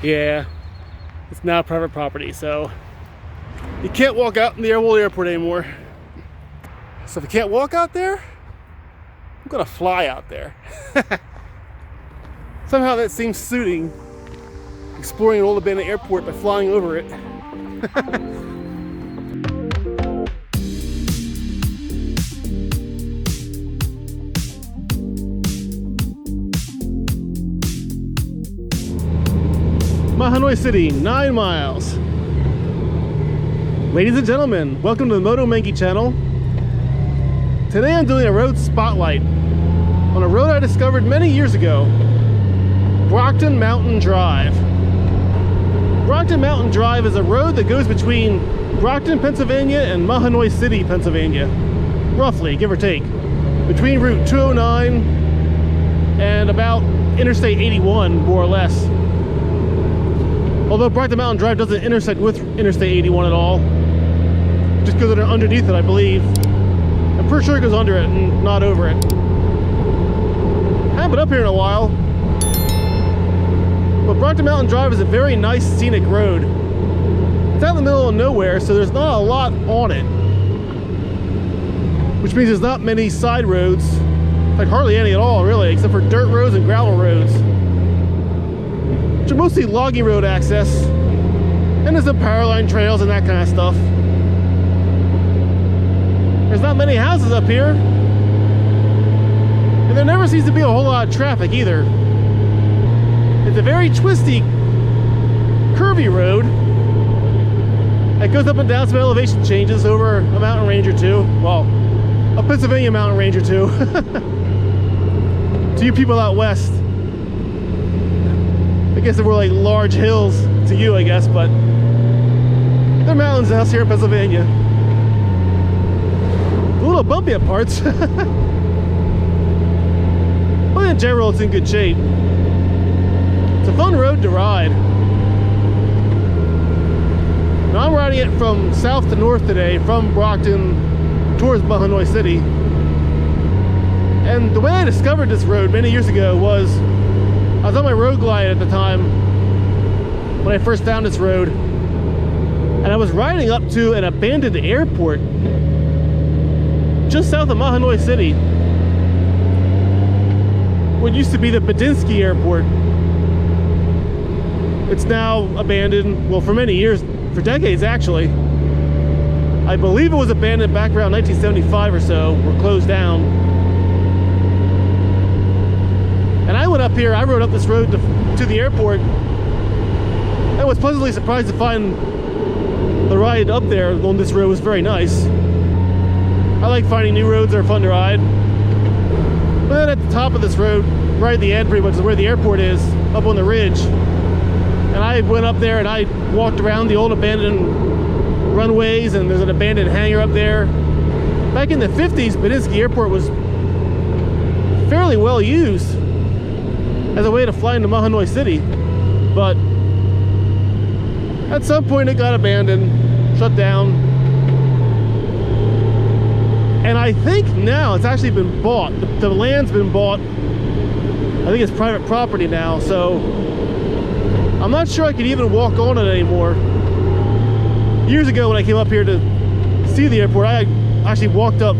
Yeah, it's now private property, so you can't walk out in the old airport anymore. So if you can't walk out there, I'm gonna fly out there. Somehow that seems suiting, exploring an old abandoned airport by flying over it. Mahanoy City, 9 miles. Ladies and gentlemen, welcome to the Moto Mengy channel. Today I'm doing a road spotlight on a road I discovered many years ago, Brockton Mountain Drive. Brockton Mountain Drive is a road that goes between Brockton, Pennsylvania and Mahanoy City, Pennsylvania. Roughly, give or take. Between Route 209 and about Interstate 81, more or less. Although Brockton Mountain Drive doesn't intersect with Interstate 81 at all. It just goes underneath it, I believe. I'm pretty sure it goes under it and not over it. I haven't been up here in a while. But Brockton Mountain Drive is a very nice scenic road. It's out in the middle of nowhere, so there's not a lot on it. Which means there's not many side roads. Like hardly any at all, really, except for dirt roads and gravel roads. Which are mostly logging road access. And there's some power line trails and that kind of stuff. There's not many houses up here. And there never seems to be a whole lot of traffic either. It's a very twisty, curvy road that goes up and down some elevation changes over a mountain range or two. Well, a Pennsylvania mountain range or two. To you people out west. I guess they were like large hills to you, I guess, but they're mountains out here in Pennsylvania. A little bumpy at parts. But in general, it's in good shape. It's a fun road to ride. Now I'm riding it from south to north today, from Brockton towards Mahanoy City. And the way I discovered this road many years ago was I was on my road glide at the time when I first found this road, and I was riding up to an abandoned airport just south of Mahanoy City. What used to be the Bendinsky Airport. It's now abandoned, well, for many years, for decades actually. I believe it was abandoned back around 1975 or so, or closed down. And I went up here, I rode up this road to the airport. I was pleasantly surprised to find the ride up there on this road was very nice. I like finding new roads that are fun to ride. But then at the top of this road, right at the end pretty much is where the airport is, up on the ridge. And I went up there and I walked around the old abandoned runways, and there's an abandoned hangar up there. Back in the 50s, Bendinsky Airport was fairly well used as a way to fly into Mahanoy City, but at some point it got abandoned, shut down, and I think now it's actually been bought. The land's been bought. I think it's private property now, so I'm not sure I could even walk on it anymore. Years ago when I came up here to see the airport, I actually walked up.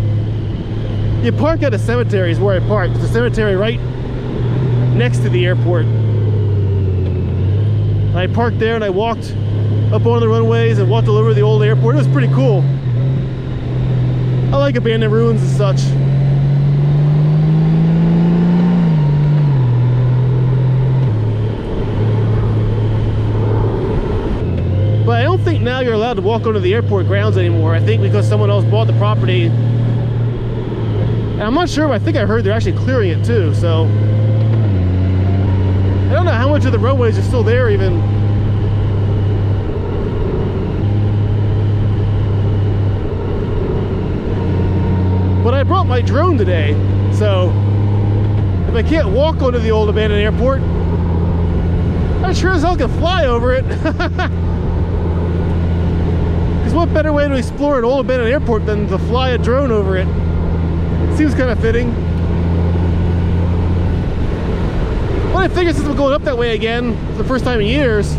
You park at a cemetery is where I parked. There's a cemetery right next to the airport. And I parked there and I walked up on the runways and walked all over the old airport. It was pretty cool. I like abandoned ruins and such. But I don't think now you're allowed to walk onto the airport grounds anymore. I think because someone else bought the property. And I'm not sure, but I think I heard they're actually clearing it too, so I don't know how much of the roadways are still there even. But I brought my drone today, so if I can't walk onto the old abandoned airport, I sure as hell can fly over it. Because what better way to explore an old abandoned airport than to fly a drone over it? Seems kind of fitting. But I figured since we're going up that way again for the first time in years,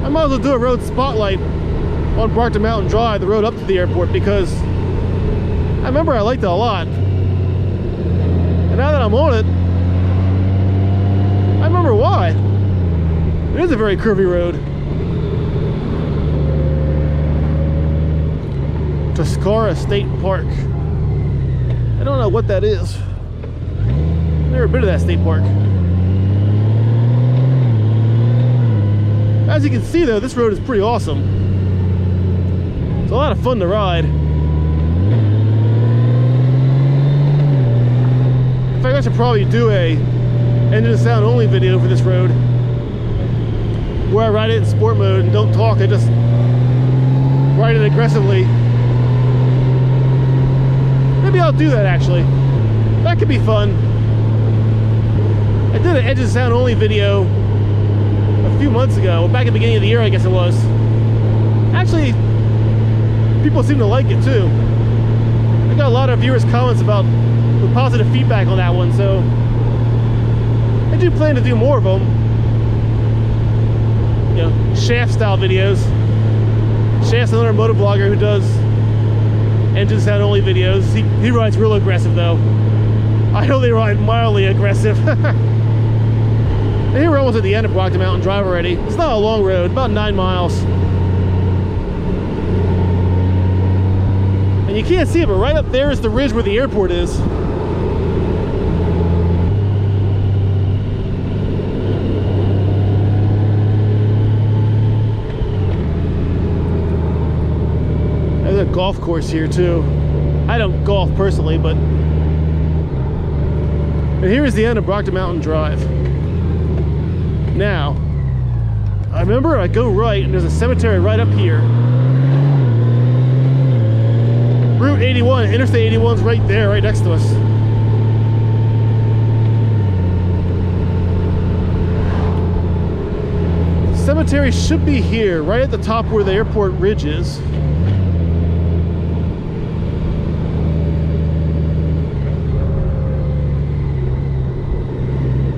I might as well do a road spotlight on Brockton Mountain Drive, the road up to the airport, because I remember I liked it a lot. And now that I'm on it, I remember why. It is a very curvy road. Tuscara State Park. I don't know what that is. Never been to that state park. As you can see though, this road is pretty awesome. It's a lot of fun to ride. In fact, I should probably do a engine sound only video for this road, where I ride it in sport mode and don't talk. I just ride it aggressively. Maybe I'll do that actually. That could be fun. I did an engine sound only video a few months ago, back at the beginning of the year I guess it was. Actually, people seem to like it too. I got a lot of viewers' comments about the positive feedback on that one, so I do plan to do more of them. You know, Shaft style videos. Shaft's another motovlogger who does engine sound only videos. He rides real aggressive though. I only ride mildly aggressive. And here we're almost at the end of Brockton Mountain Drive already. It's not a long road, about 9 miles. And you can't see it, but right up there is the ridge where the airport is. There's a golf course here too. I don't golf personally, but... And here is the end of Brockton Mountain Drive. Now, I remember I go right and there's a cemetery right up here. Route 81, Interstate 81's right there, right next to us. The cemetery should be here, right at the top where the airport ridge is.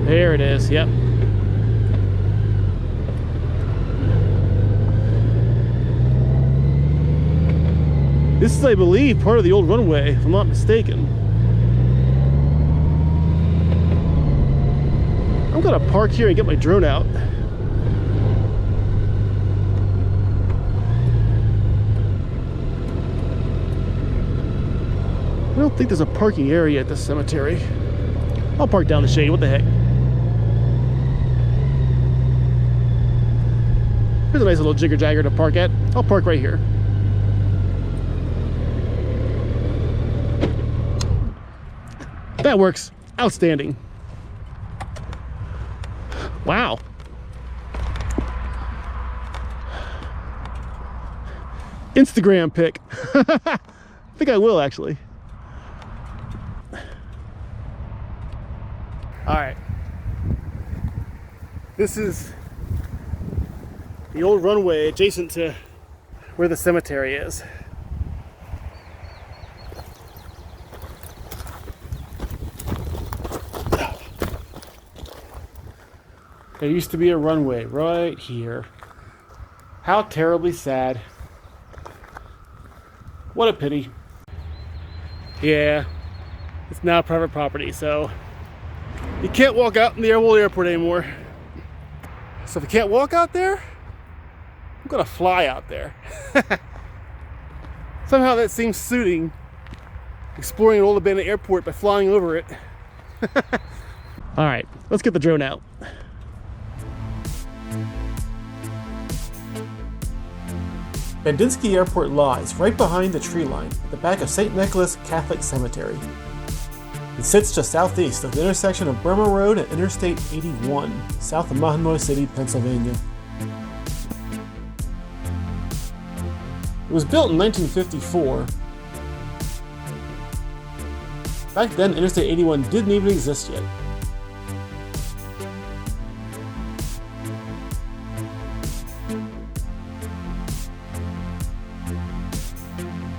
There it is, yep. This is, I believe, part of the old runway, if I'm not mistaken. I'm gonna park here and get my drone out. I don't think there's a parking area at this cemetery. I'll park down the shade, what the heck. Here's a nice little jigger-jagger to park at. I'll park right here. That works. Outstanding. Wow. Instagram pic. I think I will actually. All right. This is the old runway adjacent to where the cemetery is. There used to be a runway right here. How terribly sad. What a pity. Yeah, it's now private property, so you can't walk out in the old airport anymore. So if you can't walk out there, I'm gonna fly out there. Somehow that seems suiting, exploring an old abandoned airport by flying over it. All right, let's get the drone out. Bendinsky Airport lies right behind the tree line at the back of St. Nicholas Catholic Cemetery. It sits just southeast of the intersection of Burma Road and Interstate 81, south of Mahanoy City, Pennsylvania. It was built in 1954. Back then, Interstate 81 didn't even exist yet.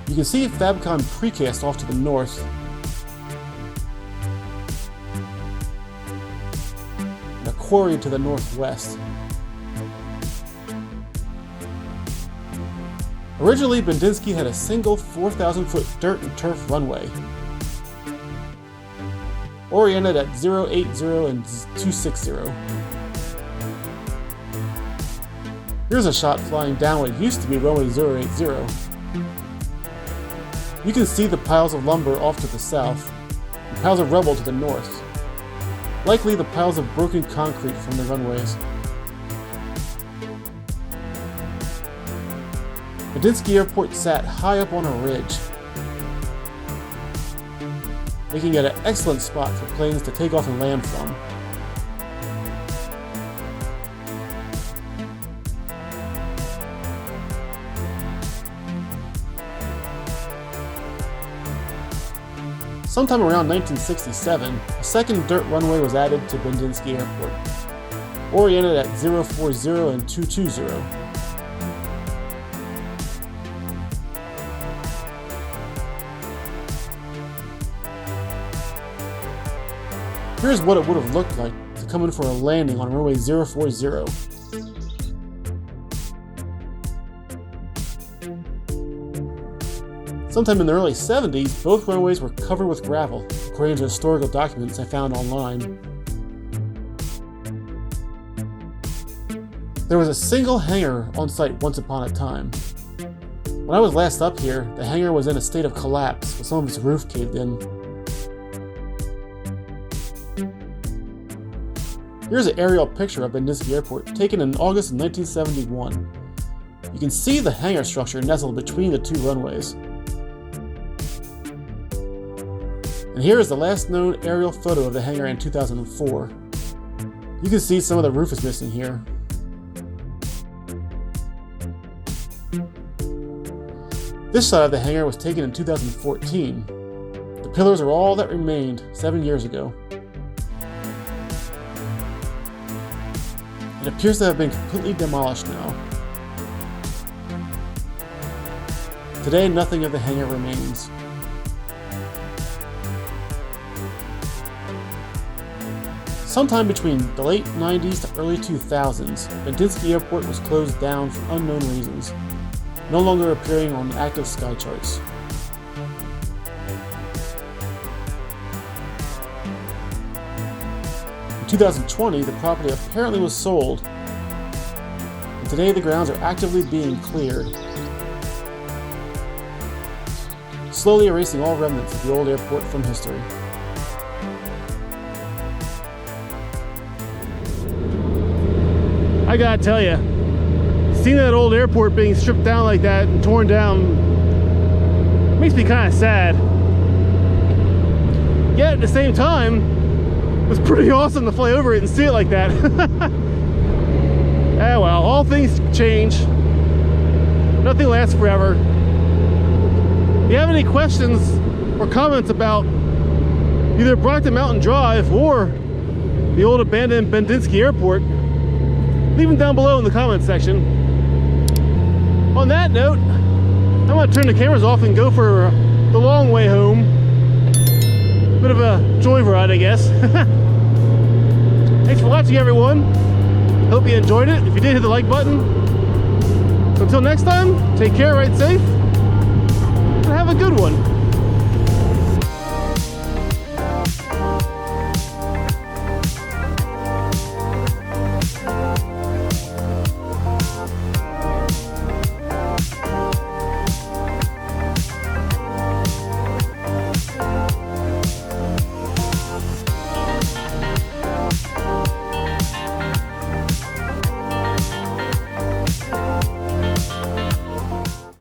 You can see Fabcon Precast off to the north. quarry to the northwest. Originally, Bendinsky had a single 4,000-foot dirt and turf runway, oriented at 080 and 260. Here's a shot flying down what used to be runway 080. You can see the piles of lumber off to the south, and piles of rubble to the north, likely the piles of broken concrete from the runways. Bendinsky Airport sat high up on a ridge, making it an excellent spot for planes to take off and land from. Sometime around 1967, a second dirt runway was added to Bendinsky Airport, oriented at 040 and 220. Here's what it would have looked like to come in for a landing on runway 040. Sometime in the early 70s, both runways were covered with gravel, according to historical documents I found online. There was a single hangar on site once upon a time. When I was last up here, the hangar was in a state of collapse with some of its roof caved in. Here's an aerial picture of Bendinsky Airport taken in August of 1971. You can see the hangar structure nestled between the two runways. And here is the last known aerial photo of the hangar in 2004. You can see some of the roof is missing here. This shot of the hangar was taken in 2014. The pillars are all that remained 7 years ago. It appears to have been completely demolished now. Today, nothing of the hangar remains. Sometime between the late 90s to early 2000s, Bendinsky Airport was closed down for unknown reasons, no longer appearing on active sky charts. In 2020, the property apparently was sold, and today the grounds are actively being cleared, slowly erasing all remnants of the old airport from history. I gotta tell you, seeing that old airport being stripped down like that and torn down makes me kind of sad. Yet at the same time, it was pretty awesome to fly over it and see it like that. Ah, well, all things change. Nothing lasts forever. If you have any questions or comments about either Brockton Mountain Drive or the old abandoned Bendinsky Airport, leave them down below in the comments section. On that note, I'm going to turn the cameras off and go for the long way home. Bit of a joyride, I guess. Thanks for watching, everyone. Hope you enjoyed it. If you did, hit the like button. So until next time, take care, ride safe, and have a good one.